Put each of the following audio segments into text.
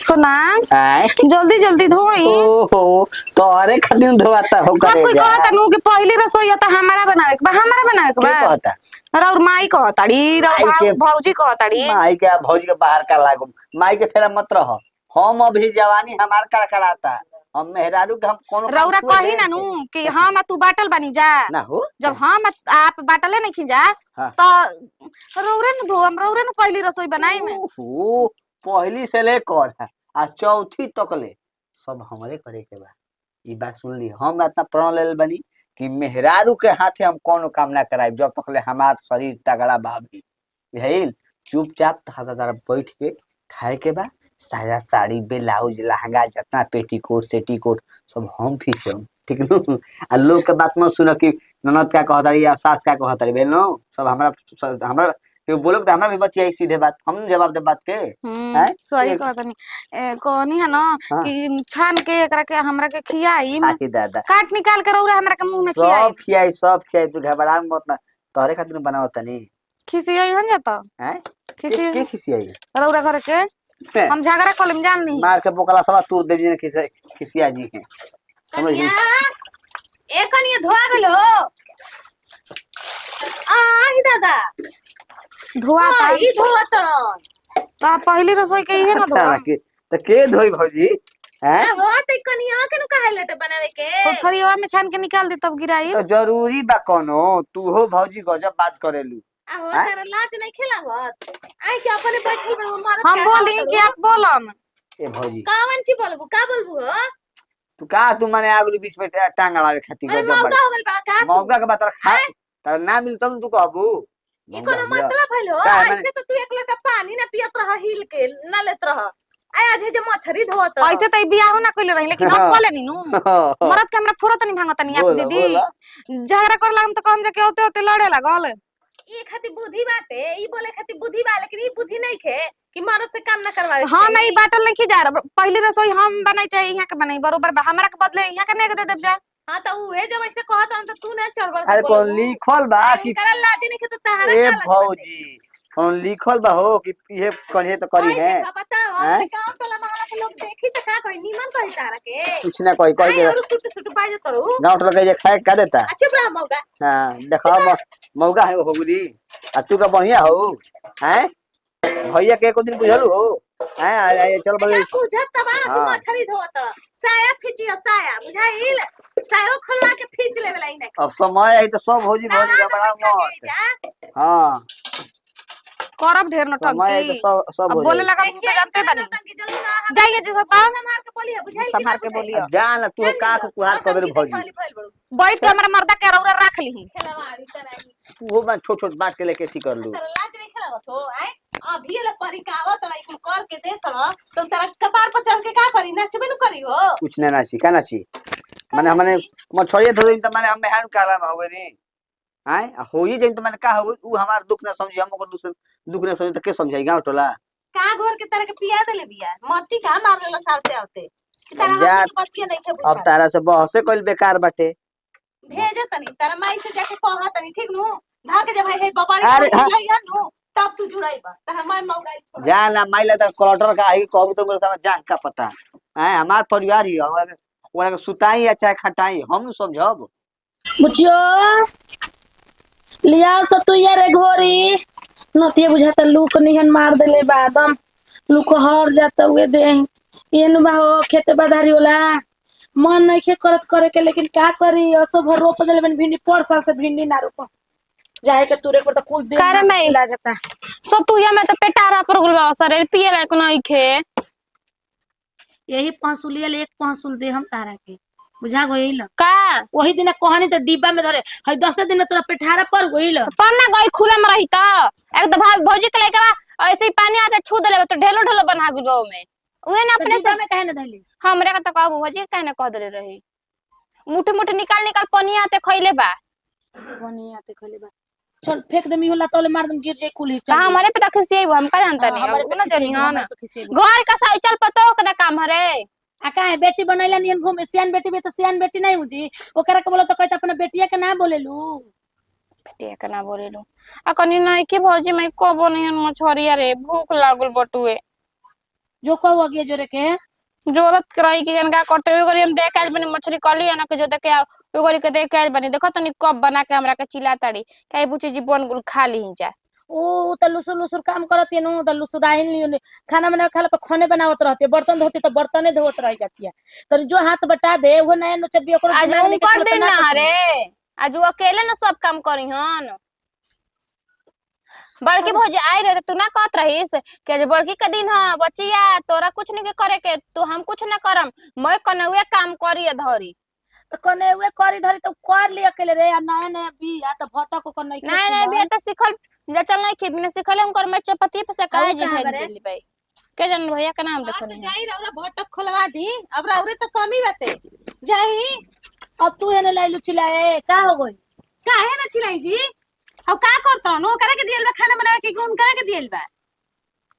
सुना आय जल्दी जल्दी धोई। ओहो तोरे खातिर धोवाता हो सब करे कोई जा कहता नु कि पहली रसोई त हमारा बनावे के बा हमारा बनावे के के बा। कहता और माई कहताड़ी माई के भौजी कहताड़ी। माई के भौजी के बाहर का लागू माई के फेरा मत रह। हम अभी जवानी हमार का कराता हम मेहरारू के हम कोनो काम रौरा छुए कही दे ना नु कि हम तू बाटल बनी जा। ना हो जब हम आप बाटले नहीं खिंजा हाँ। तो रौरे नु धो हम रौरे नु पहली रसोई बनाई में। ओहो पहली से लेकर आ चौथी तक ले सब हमरे करे के बा। ई बात सुन ली हम इतना प्रण लेल बनी कि मेहरारू के हाथे हम कोनो काम ना कराई जब तक ले हमार शरीर तगड़ा भाभी यही चुपचाप तारा बैठ के खाए के बा। साया साड़ी ब्लाउज लहंगा जितना पेटीकोट सेटीकोट सब हम खींचम ठीक न। आ लोग के बात मत सुन कि ननद का कहतारी या सास का कहतारी बेल नो सब हमरा क्यों बोलो तो हमरा भी बचिया सीधे बात हम जवाब दे बात के हैं सही कहता नहीं कहनी है ना हाँ। कि छान के एकरा के हमरा के खियाई हाय दादा काट निकाल के रौरा हमरा के मुंह में खियाई सब खियाई तू घबरा मत ना तोहरे खातिर बनावत तनी खिसियाई हन जाता हैं खिसियाई के खिसियाई रौरा घर के हम झगड़ा कलम जान ली मार के बोकला सब तू दे जी खिसिया जी है समझ कनिया ए कनिया धोआ गेलो आई दादा धोआ ई धोआ तड़न तो पहली रसोई के ही है ना धोआ तो के धोई भौजी हैं हो त कनिया के नु काहे लटे बनावे के तो थरिया में छान के निकाल दे तब गिराई तो जरूरी बा कोनो तू हो भौजी गजब बात करेलू हो तारा लाज नहीं खिलावत आई के अपने बैठल बड़ मारत हम बोली कि आप बोलम ए भौजी कावन ची बोलबू का बोलबू हो तू का तू माने आगुली बीच में टांग अड़ावे खातिर अरे गजब मौका हो गइल बा का मौका के बात खा तारा ना मिल तब तू कहबू ई कोनो मतलब भइलो ऐसे तो तू एक लोटा पानी ना पियत रह हिल के ना लेत रह आय आज जे मछरी धोत ऐसे तो बियाह हो ना कइले रही लेकिन हम बोले नी नु मरद के हमरा फुरत नहीं भांगत नहीं आप दीदी झगड़ा करला हम तो कहम जे के होते होते लड़े लागल ई खातिर बुद्धि बाटे ई बोले खातिर बुद्धि बा लेकिन ई बुद्धि नहीं खे कि मर्द से काम ना करवावे हम ई बाटल नहीं खिजा पहली रसोई हम बनाई चाहिए यहाँ के बनाई बरोबर हमरा के बदले यहाँ के नहीं दे देब जा हां त उहे जब ऐसे कहत हन त तू ना चढ़बड़ अरे कौन लिखल बा कि करा लाज नहीं खे त तहारा ए भौजी कौन लिखल बा हो कि ये करिए तो करी है बताओ गांव टोला मोहल्ला के लोग देखी त का कहि निमन कहि तारा के कुछ ना कोई कोई और सुट सुट बाज करू गांव टोला के खाए का देता अच्छा बड़ा मौका हां देखा मौका है हो गुदी आ तू का बढ़िया हो हैं भैया के को दिन बुझलू हो हैं चल बगे बुझत त बा तू मछली धोत साया खींची साया बुझाइल सायो खोलवा के खींच लेवे लाई ना अब समय है तो सब भौजी भौजी का बड़ा मत हां करब ढेर नटंकी सब अब बोले लगा तो जानते बनी जाइए जी सब संभाल के बोलिए बुझाई संभाल के बोलिए जान तू का कुहार कर दे भौजी बैठ के हमरा मर्दा के रौरा रख ली खेलवाड़ी कराई तू हो मैं छोट छोट बात के लेके सी कर लू तेरा लाज नहीं खेलावत हो आए अभी ले परिकावत ना इकुल कर के दे तड़ा तो तेरा कपार पर चढ़ के का करी नचबे नु करी हो कुछ ना सी का ना सी माने हमने मछरिया धो दिन त माने हम हैन काला हो गए नी हां होई जइन त माने का हो उ हमार दुख ना समझी हम ओकर दूसर दुख ना समझी त के समझाई गांव टोला का घोर के तरह के पिया देले बिया मत्ती का मार लेला साथे आते कि तारा हम के बतिया नहीं के बुझा अब तारा से बहसे कइल बेकार बाटे भेजे तनी तारा माई से जाके कहा तनी ठीक नु धा के जब है बपारी लइया नु तब तू जुड़ाई बा तारा माई मौगाई जा ना माइला त क्वार्टर का आई कहबो तो मेरे सामने जान का पता हैं हमार परिवार ही ओरा के सुताई या चाहे खटाई हम समझब बुचियो लिया सतुया रे घोरी नतिया बुझाता लूक निहन मार देले बादम लूक हर जाता हुए दे एनु बा हो खेत बाधारी होला मन नहीं खे करत करे के लेकिन का करी असो भर रोप देले बन भिंडी पर साल से भिंडी ना रोप जाए के तुरे को तो कुछ दिन करे में लागता सो तू या में तो पेटारा पर गुलवा सर पिए लायक नहीं खे यही पहसुलिया ले एक पहसुल दे हम तारा के बुझा गइल का वही दिन कहानी तो डिब्बा में धरे हई 10 दिन में तोरा पेठारा पर गइल पन्ना गई खुले में रही त एकदम भौजी के लेके ऐसे ही पानी आते छू देले तो ढेलो ढेलो बना गुलवा में उहे ना अपने से में काहे न धइलिस हमरे का त कहबो भौजी काहे न कह देले रही मुठे मुठे निकाल निकाल पानी आते खइले बा पानी आते खइले बा चल फेंक दे होला तोले मार दम गिर जाए कुली चल हमारे पे त खिसिए हम का जानता नहीं हम ना जानी हां ना घर का साइकिल पतो के काम हरे आ काहे बेटी बनैला नियन घूम सियान बेटी में तो सियान बेटी नहीं होती ओकरा के बोलो तो कहत अपना बेटिया के ना बोलेलू बेटिया के ना बोलेलू आ कनी नहीं कि भौजी मैं को बनियन मछरिया रे भूख लागल बटुए जो कहो आगे जोरे के जरूरत रही कि गनगा करते हुए गरी हम देख आइल बनी मछली कली ना के जो देखे ओ गरी के देख आइल बनी देखो तनी कब बना के हमरा के चिल्ला ताड़ी काई बुची जी बन गुल खा ली जा ओ त लुसुर लुसुर काम करत है नु त लुसुर आहिल नहीं खाना बना खाला पे खाने बनावत रहती है बर्तन धोती तो बर्तने धोत रह जाती है तो जो हाथ बटा दे वो नया नचबी ओकरो आज दिमाग हम लेके कर चलत दे ना ना करती। रे आज वो अकेले ना सब काम करी हन बड़की भौजी आई रहे तू ना कहत रहीस कि आज बड़की के दिन ह बचिया तोरा कुछ नहीं के करे के तू हम कुछ ना करम मैं कनवे काम करी धरी तो कने वे करी धरी तो कर लिया अकेले रे आ नया नया बिया तो भटा को नहीं नहीं नहीं भी तो सिखल जा चल नहीं खे बिना सिखले उनकर मैं चपती पे से काहे जी कहाँ फेंक बरे? देली भाई के जन भैया का नाम देखो तो नहीं जाई रौरा भटक खोलवा दी अब रौरे तो कमी बाटे जाई अब तू हेने लाइलू चिल्लाए का हो गई काहे ना चिल्लाई जी अब का करता नो करे के दियल बा खाना बनावे के गुण करे के दियल बा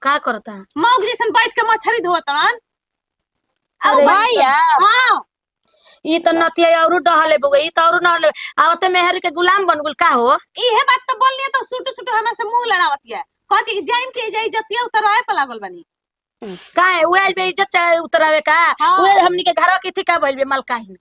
का करता मौग जैसन बैठ के मछली धोतन अरे भैया हां ई तो नतिया औरु डहले बउए ई तो औरु नहले आवते मेहर के गुलाम बन गुल का हो इहे बात तो बोलनी तो सुटू सुटू हमरा से मुंह लड़ावतिया कहती कि जाइम के जाई जतिया उतरवाए पे लागल बनी का है वे आज बे इज्जत चाहे उतरावे का हाँ। वे हमनी के घर की थी का भइल बे मलकाही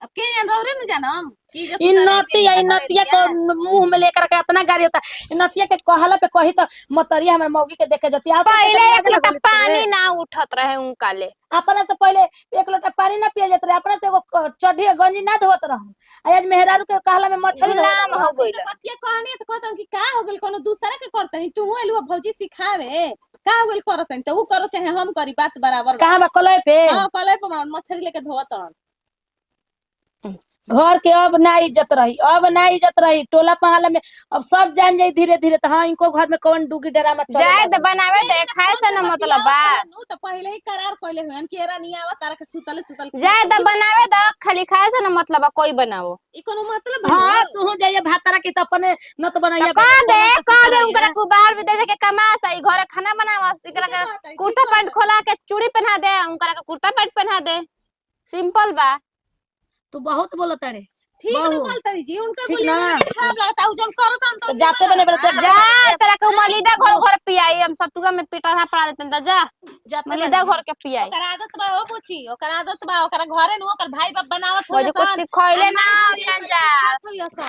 अब के जान रौरे न जानम की जब इन नतिया इन नतिया को मुंह में लेकर के इतना गाड़ी होता इन नतिया के कहला पे कही तो मतरिया हमर मौगी के देखे जती आप पहले एक लोटा पानी ना उठत रहे उनका ले अपना से पहले एक लोटा पानी ना पिया जात रहे अपना से एगो चढ़ी गंजी ना धोत रहूं आज मेहरारू के कहला में मछली गुलाम हो गइल पतिया कहनी तो कहतन कि का हो गेल कोनो दूसरा के करतनी तू एलु भौजी सिखावे का हो गेल करतन तो ऊ करो चाहे हम करी बात बराबर कहां बा कलय पे हां कले पर मछली लेके धोतन घर के अब ना इज्जत रही टोला पहाला में अब सब जान जाई धीरे धीरे तो हाँ इनको घर में कौन डूगी डरामा चले जाए तो बनावे दे खाए से ना मतलब बा तो पहले ही करार कइले हुन कि एरा नहीं आवा तारा के सुतले सुतल जाए तो बनावे दो खाली खाए से ना मतलब बा कोई बनावो ई कोनो मतलब हाँ तू जाइए भातारा के तो अपने न तो बनाइए कह दे उनकरा को बाहर विदेश के कमा सही घरे खाना बनावा एकरा के कुर्ता पैंट खोला के चूड़ी पहना दे उनकरा के कुर्ता पैंट पहना दे सिंपल बा तू बहुत बोलत रे ठीक बहु। न बोलतरी जी उनकर ठीक बोलिए ना? खराब लगता उ जन करतन तो जाते बने बड़े जा तेरा के मलिदा घर घर पियाई हम सतुआ में पिटा पड़ा देतन त जा जाते मलिदा घर के पियाई ओकर आदत बा हो पूछी ओकर आदत बा ओकर घरे नु ओकर भाई बाप बनावत वो जो कुछ सिखैले ना यान जा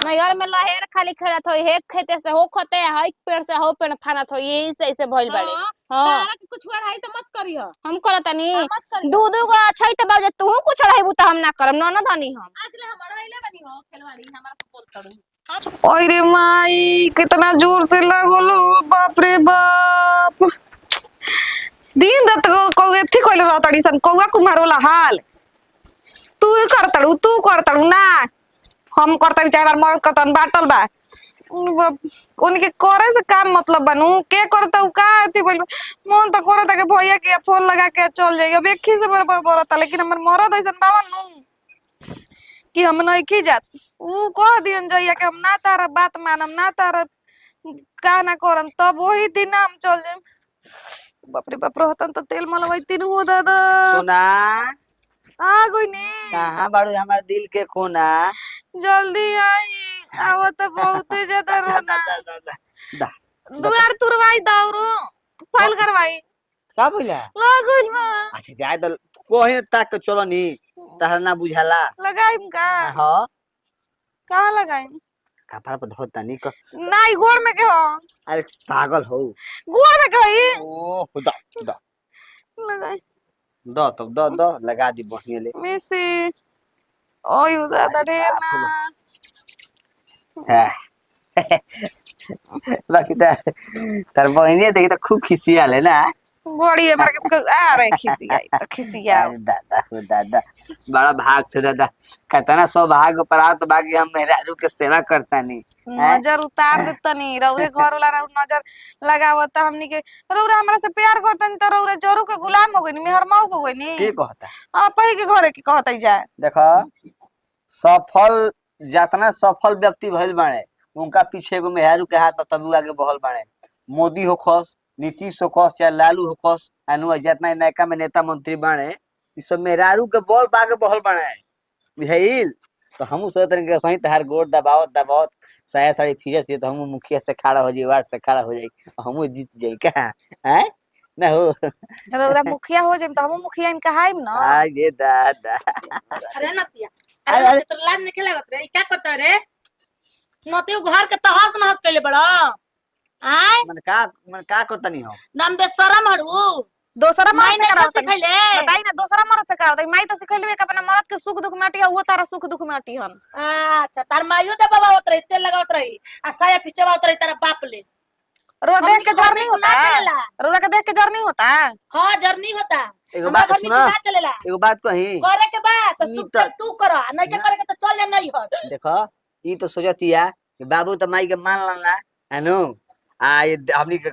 नगर में लहेर खाली खेलत होई हे खेते से हो खते हई पेड़ से हो पेड़ फानत होई यही से ऐसे भइल बाड़े हां तारा के कुछ बढ़ाई तो मत करियो हम करतनी मत करियो दू गो छै त बाजे तू कुछ रहबू त हम ना करम न धनी हम आज ले हम अड़ाइले बनी हो खेलवाड़ी हमारा बोल करू ओए रे माई कितना जोर से लागल बाप रे बाप दिन रात को एथी कइले रहतड़ी सन कौआ कुमार वाला हाल तू करतड़ू ना हम करतड़ी चाहे बार मर कतन बाटल बा उनके करे से काम मतलब बनू के करता उ का अथी बोल मन तो करता के भैया के फोन लगा के चल जाइए अब एक ही से बराबर बोलता लेकिन हमर मरद ऐसन बावन नु कि हम नहीं की जात उ कह दियन जइया के हम ना तारा बात मानम ना तारा का ना करम तब वही दिन हम चल जाम बाप रे बाप रहतन तो तेल मलवाई तीन हो दादा सोना आ गई नी कहाँ बाड़ू हमारे दिल के कोना जल्दी आई आवा तो बहुत ज्यादा रोना दा दुआर तुरवाई दौरो फाइल करवाई का बोला लागल बा अच्छा जाए तो कोहे तक के चलो नी तहरा ना बुझाला लगाइम का हां कहाँ लगाइम कपड़ा पर धोता नी क नाई गोड़ में के हो अरे पागल हो गोड़ में के होई ओ खुदा दा लगाई द तब द लगा दी बढ़िया ले मिसी ओय ज्यादा ढेर ना हाँ। बाकी तार बहनिया देखी तो खूब खिसिया ले ना बड़ी हमारे के आ रहे खिसिया तो खिसिया अरे दादा हो दादा बड़ा भाग से दादा कहता सौभाग्य प्राप्त बाकी हम मेहरारू के सेवा करता नहीं नजर उतार देतनी रौरे घर वाला रौ नजर लगावत हमनी के रौरा हमरा से प्यार करतनी त रौरे जरू के गुलाम हो गइनी मेहर मऊ हो गइनी की कहता आपही के घरे की कहतई जाए देखो सफल जितना सफल व्यक्ति भइल बाड़े उनका पीछे एगो मेहरारू के हाथ तबु आगे बढ़ल बाड़े मोदी हो खस नीतीश हो खस चाहे लालू हो खस अनु जितना नयका में नेता मंत्री बाड़े इ सब मेहरारू के बल आगे बढ़ल बाड़े बुझाइल तो हमहू सोचत रही कि सही तहार गोड़ दबावत साया साड़ी फिरत तो हमहू मुखिया से खड़ा हो जाई वार्ड से खड़ा हो जाई हमहू जीत जाई का हैं ना हो रउरा मुखिया हो जाइम तो हम मुखिया इनका हाइम ना। ये दादा अरे नतिया अरे, अरे अरे। तो लाज नहीं खेलागत रे, ई क्या करता रे? नतिया घर के तहस नहस कइले बड़ा। आय मन का करता नहीं हो दम बेशरम हड़ू। दोसरा मर्द माई से नहीं कराओ तनी। सिखैले। बताई ना दोसरा मर्द से कराओ तनी। माई तो सिखैले कि अपना मर्द के सुख दुख में अटी वो तारा सुख दुख में अटी हन। अच्छा तार माइयो दे बाबा उतरे तेल लगावत रही आ साया पीछे उतरे तारा बाप ले। रो देख के जर नहीं होता। चलेला। रोरा के देख के जर नहीं होता। हां जर्नी होता। एगो हमारा बात घर में सुना ना चलेला। एगो बात कही करे के बाद तो ई सुख तो- के तू कर, नहीं के करे के तो चल जा नहीं हट। देखो ई तो सोचतिया कि बाबू तो माई के मान लाना है नु आ ये हमनी के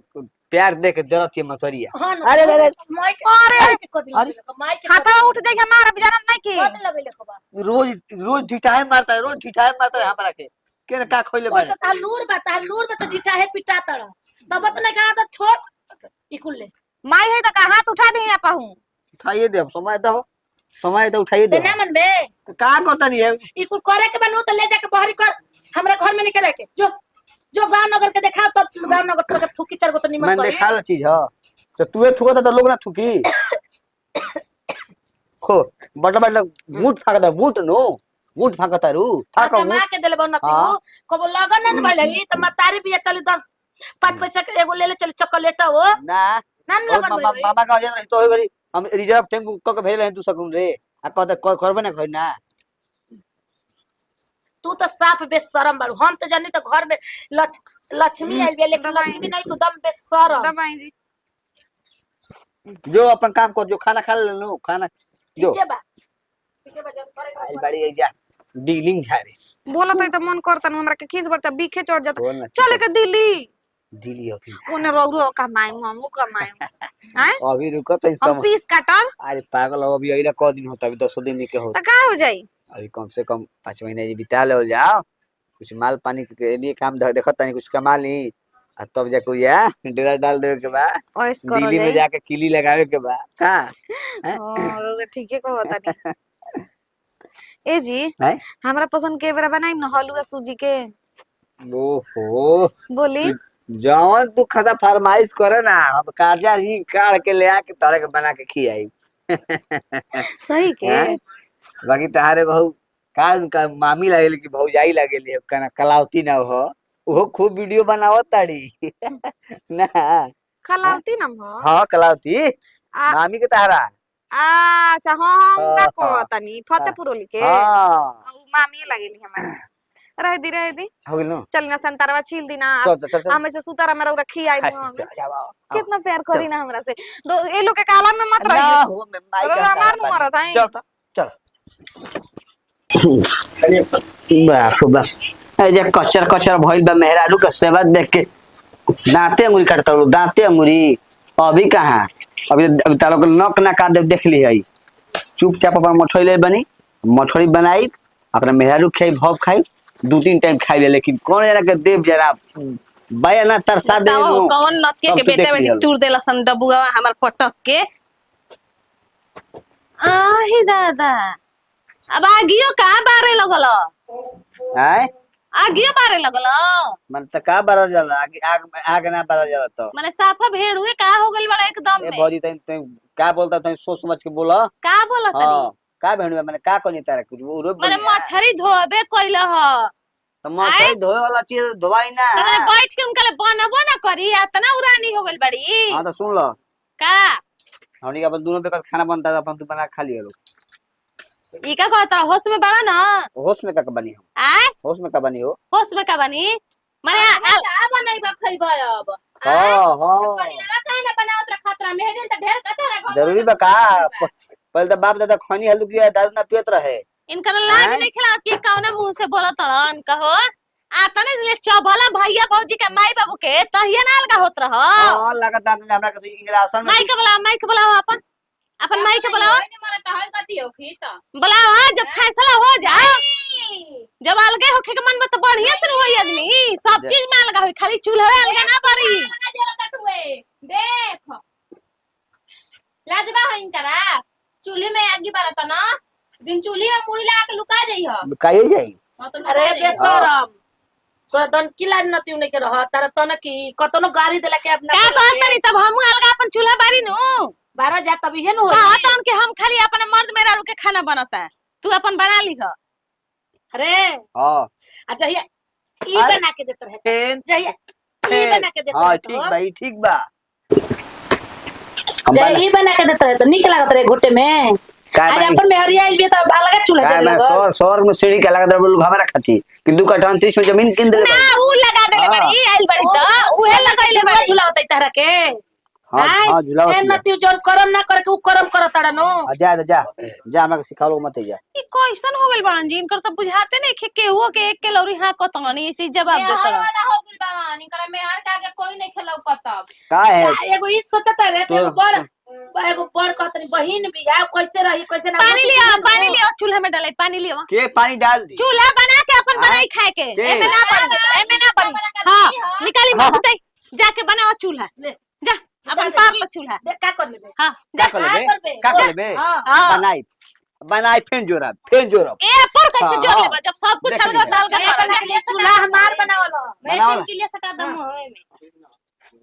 प्यार दे के जरूरत है मतरिया हां अरे अरे माई के अरे माई के कदी अरे। लगे माई के खाता उठ जाई हमारा बिचारा नहीं की। कदी लगे खबा। रोज रोज ढिठाए मारता है रोज ढिठाए मारता है हमरा के केने का खोइले कोई बारे से तार लूर बता जीटा है पिटा तड़ तब तो नहीं कहा था छोड़ इकुल ले माई है तो का हाथ उठा दी आपा हूं। उठाइए दे समय तो उठाइए ते दे ना मन बे का करता नहीं है इकुल करे के बनू तो ले जाके बहरी कर, हमरा घर में नहीं करे के जो गांव नगर के देखा तब गांव नगर तोरा के थूकी चार गो तो निमन मन करी। देखा ला चीज ह तो तू थूका तो लोग ना थूकी खो बड़ा बड़ा मुठ फाकता मुठ नो मुठ फाकता रू फाका अच्छा मां के देले बन नती हाँ। को लगन न भइले त मतारी भी चली 10-5 पैसा के एगो ले ले चली चॉकलेट हो ना ना और लगन मामा भइले। मामा का रही तो गरी हम रिजर्व टेम्पू क के भेल रहे तू सकून रे आ कहते करबे ना खइ ना तू तो साफ बेशरम बारू, हम तो जानी तो घर में लक्ष्मी आइल बे लेकिन लक्ष्मी नहीं तू दम बेशरम। दबाई जी। जो अपन काम कर जो खाना खा ले लो खाना जो ठीक है बा जब करे आई बड़ी जा डीलिंग झारे बोलत है तो मन करता न हमरा के खीस बरता बीखे चढ़ जाता। बोल ना चले के दिल्ली दिली होती ओने रौरो कमाई हमू कमाई हैं अभी रुको तो हम सब पीस काटब अरे पागल हो अभी अइला क दिन होता अभी 10 दिन के हो त का हो जाई। अभी कम से कम 5 महीने जी बिता ले जाओ कुछ माल पानी के लिए काम देखो तनी कुछ कमा ली आ तब जाके या डेरा डाल देवे के बा ओइस करो दिल्ली में जाई। जाके किली लगावे के बा का और ठीके कहता नहीं। ए जी हैं हमरा पसंद के बेरा बनाई न हलवा सूजी के। ओहो बोली जौन तू खाता फरमाइश करे ना हम कार्जा ही काट के ले आके तारे के बना के खियाई सही के। हैं? बाकी तारे बहु काल का मामी लागेली कि भौजाई लागेली कना कलावती ना हो वो खूब वीडियो बनावत ताड़ी ना खलावती नम हो। हाँ कलावती आ मामी के तारा अच्छा हाँ हम का हाँ, कहता नहीं फतेहपुर ओली के हाँ उ मामी लगेली हमारे। रह दी हो गेल नो चल ना संतरवा छील दी ना चल हम ऐसे सुतारा में रौरा खियाई चल जाओ कितना प्यार करी ना हमरा से। दो ये लोग के काला में मत ना रहिए। हो मैं माई रौरा हमार नु मरत है। चल चल बाप रे बाप ए जे कचर कचर भइल बा मेहरारू के सेवा देख के दांते अंगुरी काटता लो दांते अंगुरी अभी कहाँ अभी तारो के नक ना काट देख ली है चुपचाप अपन मछली ले बनी मछली बनाई अपना मेहरारू खाई भव खाई 2-3 टाइम खाई ले लेकिन कौन जरा के देव जरा बाया ना तरसा दे बताओ कौन नतिया तब के तो बेटा देख बेटी लिहल। तूर देला सन डबुआ हमर पटक के। आही दादा अब आगियो का बारे लगल आय आगियो बारे लगल मन त का बारल जाला आग ना बारल जाला तो माने साफा भेड़ हुए का हो गइल बड़ा एकदम ए में। भौजी तै का बोलता तै सोच समझ के बोला का बोलत हां तनी का भेणुआ माने का कोनी तारा कुछ वो रो माने मछरी धोबे कइल ह तो मछली धोए वाला चीज धोवाई ना तने बैठ के उनका बनबो ना करी इतना उरानी हो गइल बड़ी हां तो सुन लो का हमनी के अपन दोनों बेकर खाना बनता है अपन तू बना खा लियो ई का कहता होश में बड़ा ना होश में का बनी हम आय होश में का बनी हो होश में का बनी माने का बनाइबा खइबा अब हां हां परिणाम खाना बनावत रे खतरा में हेजन त ढेर कथा रे जरूरी बा का पहले तो बाप दादा खनी हल्लू किया दारू ना पियत रहे इनका लाज नहीं खिलात कि कौना मुंह से बोलत हड़न कहो आता नहीं ले चबला भैया भौजी के माई बाबू के तहिया ना अलगा होत रह। हां लागत आपने हमरा के इंग्रासन में माई के बुलाओ अपन अपन माई के बुलाओ मारा त हल गति हो खी त बुलाओ जब फैसला हो जाए जब अलगे होखे के मन में तो बढ़िया से होई आदमी सब चीज में अलगा होई खाली चूल्हा अलगा ना पड़ी। का जरूरत टुए देख लाजबा हइन करा चूल्हे में आगी बारत ना दिन चूल्हे में मुड़ी लगा के लुका जाई ह काहे जाई हां तो अरे बेशरम तोरा दन किला नती उने के रह तारा तन की कतनो गाड़ी देला के अपना का कहत नहीं तब हम अलगा अपन चूल्हा बारी नु 12 जा तब हे न कहत हम के हम खाली अपन मर्द मेरा के खाना बनाता है तू अपन बना ली ह अरे हां अच्छा ये ई अरे, बना के देत रहे फेन जहिया ई बना के देत हां रहे ठीक भाई ठीक बा हम जय ई बना के देत रहे तो निक लागत रहे घोटे में काय आज बनी? अपन में हरिया आइल बे तो अलग चूल्हा काय जल मैं लगल सौर में सीढ़ी के लगा दे बोलू हमरा खाती कि 2 कट्ठा 30 में जमीन किन देले ना ऊ लगा देले हाँ। बड़ी आइल बड़ी तो उहे लगैले बड़ी झूला होतै तारा के हां हां झुलाओ ए नती जोन करम ना करके ऊ करम करत तारा नो जा जा जा हमरा के सिखालो मत जा ई कैसन हो गेल बड़न जी इनकर तो बुझाते नहीं खे केहू के एक के लौरी हां को तनी ऐसे जवाब मेहर देत वाला हो गइल बा निकरा मेहर के आगे कोई नहीं खेलौ कतब का है एगो ई सोचत रे तो- एगो बड़ कहतनी बहिन बिया कैसे रही कैसे ना पानी लिया चूल्हा में डाले पानी लिया के पानी डाल दी चूल्हा बना के अपन हाँ? बनाई खाए के के? एमे ना बनी हां निकाली हाँ। मत जाके बनाओ चूल्हा ले। जा अपन पार लो चूल्हा देख का कर लेबे हां का जा कर लेबे करबे? का कर लेबे हां हां बनाई बनाई फेन जोरा ए पर कैसे हाँ, जोड़ हाँ। लेबा जब सब कुछ देख अलग लिया। डाल के ए, बना बना चूल्हा हमार बनावल मैं बनाओ ना। के लिए सटा दम होए में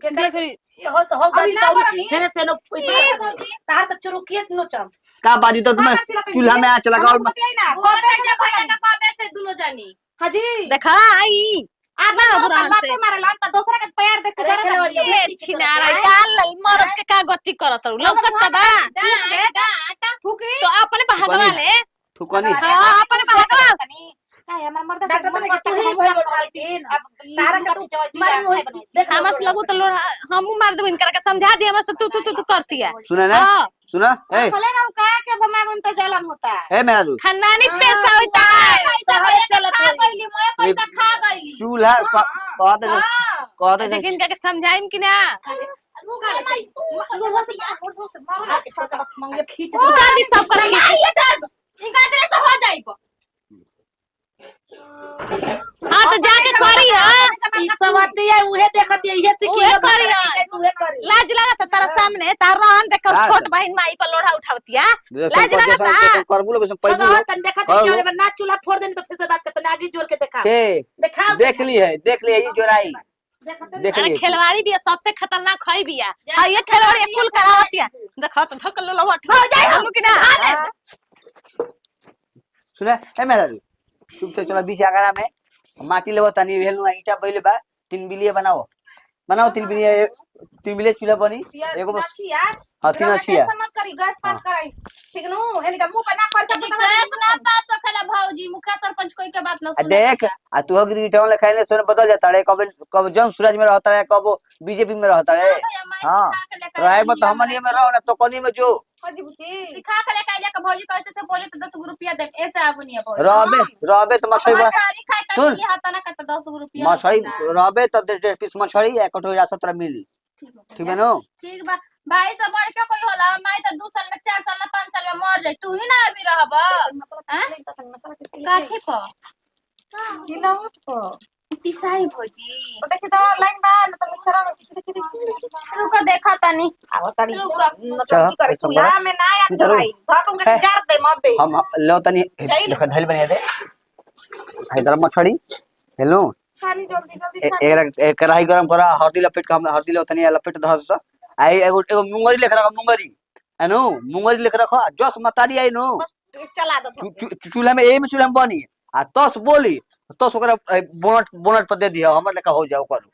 के करे फिर हो तो हो गई तो हेने से नो ए भौजी तार तो चुरुकिए नो चम का बाजी तो तुम्हें चूल्हा में आंच लगाओ वो जा भैया का कबे से दोनों जानी हाजी देखा आई आप ना ना बुरान से मारे लन त दूसरा के पैर देख के अरे जरा खेलवाड़ी ए छिनारा काल मरद के का गति करत रहू लौकत बा डांट थूकी तो अपने बहगवा ले थुकनी हां अपने बहगवा काय हमर मर्द डॉक्टर मन तो करता तू ही हम भइल काम बड़वाई करती दिन। अब तारा तारा के के तू मार होई देख हमर से लगू तो लोड़ा हमू मार देबन करके समझा दिए हमर से तू करती है सुना ना हां सुना ए भले ना का के बमागुन तो जलन होता है ए मेरा दू खानदानी पैसा होता है पैसा तो भैया चलत खा होई। गईली मैं पैसा खा गईली चूल्हा कहते हां कहते लेकिन का समझाइम कि ना रुका मैं लूहा से यार मंगे खींच तू कर दी सब कर ये दस इनका दे तो हो जाइबो हां तो जाके करी हां ई सवाती है उहे देखत है इहे सीखी उहे करी हां उहे करी लाज लागत तारा सामने तार रहन देख का छोट बहन माई पर लोढ़ा उठावतिया लाज लागत करबू लोग पैबू सदा लोग तन देखत हाँ। है कि ना चूल्हा फोड़ देनी तो फिर से बात करते आगे जोड़ के देखा के देखा देख ली है ये जोराई देख अरे ली खिलवाड़ी भी है, सबसे खतरनाक खई भी है हां ये खिलवाड़ी कुल करावतिया देखो तो धक लो लवा हो जाए हम कि ना सुना ए मेरा दू चुप से चला बीच आगरा में माटी लेबो तनी भेलनु ईटा पहिले बा 3 बिलिए बनाओ 3 बिलिए चूल्हा बनी एगो बस छी यार हां 3 अच्छी है मत करी गैस पास कराई ठीक नु एनका मुंह पे ना कर के गैस ना पास सकेला भौजी मुखिया सरपंच कोई के बात ना आ सुने देख आ तू अगर ईटा वाला खाइले सोने बदल जाता है कब जन सूरज में रहता है कब बीजेपी में रहता है हां राय मत हमन ये में रहो ना तो कोनी में जो हाजी बुची सिखा के लेके आइले के भौजी कैसे से बोले तो 10 रुपया दे ऐसे आगु नहीं है भौजी रहबे तो मछली बा मछली खाए त सुन। मिली हाथ ना का 10 रुपया मछली रहबे तो 1.5 पीस मछली एक कटोरा 17 मिली ठीक है नो ठीक बा भाई से बढ़ के कोई होला माई तो 2 साल में 4 साल में 5 साल में मर जाए तू ही ना अभी रहब मसाला किसके काठे पर सिलावट को पिसाई भौजी तो देखि तो लाइन बा न तो मिक्सर में पीस देखि रुको देखा तनी आवताड़ी रुको न तो करे चूल्हा में ना आ चलो। भाई धक उनके जार दे मबे हम लो तनी चाहिए। देखो धल बनिया दे हैदर मछली हेलो सारी जल्दी एक कढ़ाई गरम करा हल्दी लपेट के हम हल्दी लो तनी लपेट धर स आई एगो मुंगरी लेके रखो मुंगरी एनो मुंगरी लेके रखो जस मतारी आई नो चला दो चूल्हा में चूल्हा में बनी आ तस बोली तस ओकरा बोनट पर दे दिया हमर लेका हो जाओ करू